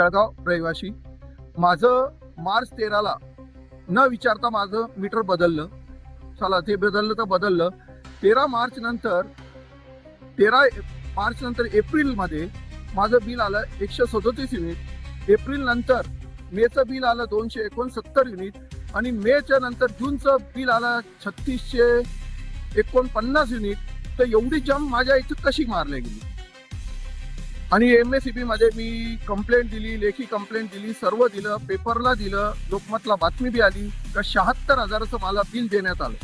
जळगाव रहिवासी. माझं मार्च 13ला न विचारता माझं मीटर बदललं. चला ते बदललं तर बदललं. 13 मार्च नंतर एप्रिलमध्ये माझं बिल आलं 137 युनिट. एप्रिल नंतर मेचं बिल आलं 269 युनिट आणि मेच्या नंतर जूनचं बिल आलं 3649 युनिट. तर एवढी जंप माझ्या इथं कशी मारल्या गेली? आणि MSEB मध्ये मी कंप्लेंट दिली, लेखी कंप्लेंट दिली, सर्व दिलं, पेपरला दिलं, लोकमतला बातमी बी आली का 76,000चं मला बिल देण्यात आलं.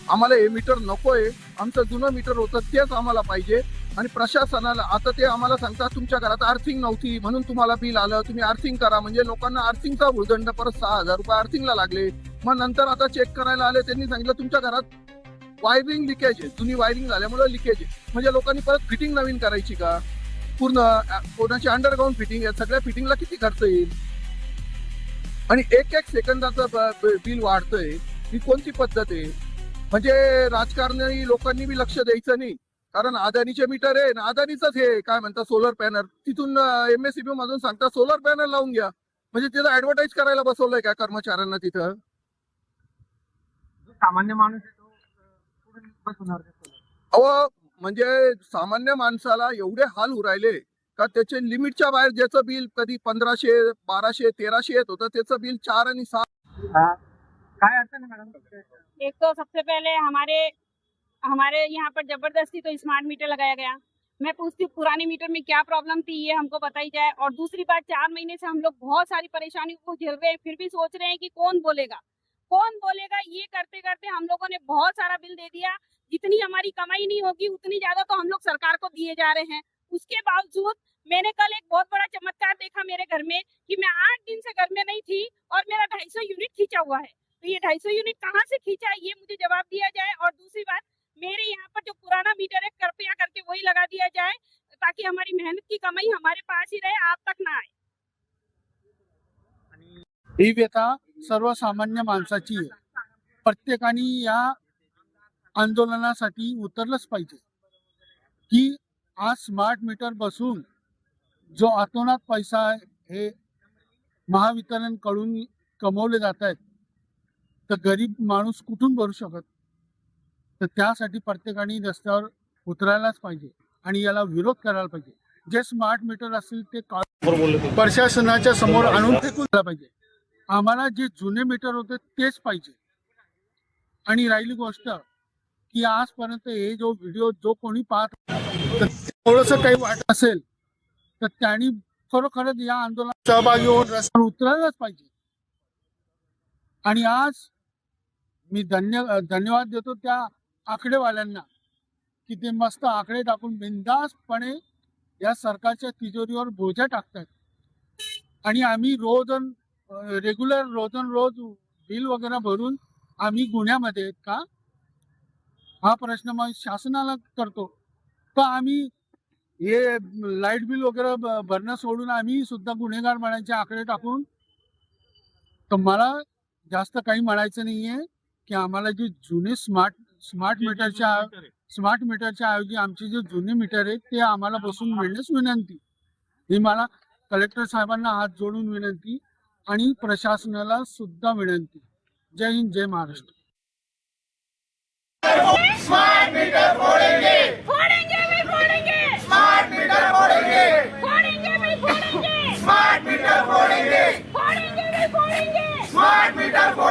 आम्हाला हे मीटर नकोय, आमचं जुनं मीटर होतं तेच आम्हाला पाहिजे. आणि प्रशासनाला आता ते आम्हाला सांगतात तुमच्या घरात आर्थिंग नव्हती म्हणून तुम्हाला बिल आलं, तुम्ही आर्थिंग करा. म्हणजे लोकांना आर्थिंगचा भूदंड परत 6,000 रुपये आर्थिंगला लागले. मग नंतर आता चेक करायला आले, त्यांनी सांगितलं तुमच्या घरात वायरिंग लिकेज आहे, जुनी वायरिंग झाल्यामुळे लिकेज आहे. म्हणजे लोकांनी परत फिटिंग नवीन करायची का? पूर्ण कोणाची अंडरग्राऊंड फिटिंग आहे, सगळ्या फिटिंगला किती खर्च येईल? आणि एक सेकंदाचं बिल वाढतंय. ही कोणती पद्धत आहे? म्हणजे राजकारणी लोकांनी बी लक्ष द्यायचं नाही. कारण अदानीचे मीटर आहे ना, अदानीचंच हे काय म्हणतात सोलर पॅनल, तिथून MSEB मधून सांगतात सोलर पॅनल लावून घ्या. म्हणजे तिथं ऍडव्हर्टाईज करायला बसवलंय का कर्मचाऱ्यांना? तिथं सामान्य माणूस अहो म्हणजे सामान्य माणसाला एवढे हाल उरायले का त्याचे लिमिटच्या बाहेर ज्याचं बिल कधी 1500, 1200, 1300 येत होतं त्याचं बिल 4 आणि 6. काय अडचण है मैडम? एक तो सबसे पहले हमारे यहाँ पर जबरदस्ती तो स्मार्ट मीटर लगाया गया। मैं पूछती हूँ पुराने मीटर में क्या प्रॉब्लम थी, ये हमको बताई जाए। और दूसरी बात, 4 महीने से हम लोग बहुत सारी परेशानियों को झेल रहे हैं, फिर भी सोच रहे हैं कि कौन बोलेगा। ये करते करते हम लोगों ने बहुत सारा बिल दे दिया। जितनी हमारी कमाई नहीं होगी उतनी ज्यादा तो हम लोग सरकार को दिए जा रहे हैं। उसके बावजूद मैंने कल एक बहुत बड़ा चमत्कार देखा मेरे घर में कि मैं 8 दिन से घर में नहीं थी और मेरा 250 यूनिट खींचा हुआ है। तो ये 250 यूनिट कहाँ से खींचा है, ये मुझे जवाब दिया जाए। और दूसरी बात, मेरे यहाँ पर जो पुराना मीटर है कृपया करके वही लगा दिया जाए ताकि हमारी मेहनत की कमाई हमारे पास ही रहे, आप तक ना आए। ही व्यथा सर्वसामान्य माणसाची आहे. प्रत्येकाने या आंदोलनासाठी उतरलंच पाहिजे की आज स्मार्ट मीटर बसून जो अतोनात पैसा आहे हे महावितरणकडून कमवले जात आहेत, तर गरीब माणूस कुठून भरू शकत? तर त्यासाठी प्रत्येकाने रस्त्यावर उतरायलाच पाहिजे आणि याला विरोध करायला पाहिजे. जे स्मार्ट मीटर असतील ते प्रशासनाच्या समोर आणून फेकून द्यायला पाहिजे. आम्हाला जे जुने मीटर होते तेच पाहिजे. आणि राहिली गोष्ट की आजपर्यंत हे जो व्हिडिओ जो कोणी पाहत थोडंसं काही वाटत असेल तर त्यांनी खरोखरच या आंदोलनात सहभागी होऊन रस्त्यावर उतरायलाच पाहिजे. आणि आज मी धन्यवाद देतो त्या आकडेवाल्यांना की ते मस्त आकडे टाकून बिनधास्तपणे या सरकारच्या तिजोरीवर बोजा टाकतात. आणि आम्ही रोज बिल वगैरे भरून आम्ही गुन्ह्यामध्ये आहेत का? हा प्रश्न मग शासनाला करतो. तर आम्ही हे लाईट बिल वगैरे भरणं सोडून आम्ही सुद्धा गुन्हेगार म्हणायचे आकडे टाकून. तर मला जास्त काही म्हणायचं नाहीये की आम्हाला जे जुने स्मार्ट मीटरच्या ऐवजी आमचे जे जुने मीटर आहेत ते आम्हाला बसून मिळण्यास विनंती. ही मला कलेक्टर साहेबांना हात जोडून विनंती आणि प्रशासनाला सुद्धा विनंती. जय हिंद, जय महाराष्ट्र. स्मार्ट मीटर फोड़ेंगे, फोड़ेंगे भी फोड़ेंगे, स्मार्ट मीटर फोड़ेंगे, फोड़ेंगे भी फोड़ेंगे, स्मार्ट मीटर फोड़ेंगे, फोड़ेंगे भी फोड़ेंगे, स्मार्ट मीटर फोड़ेंगे.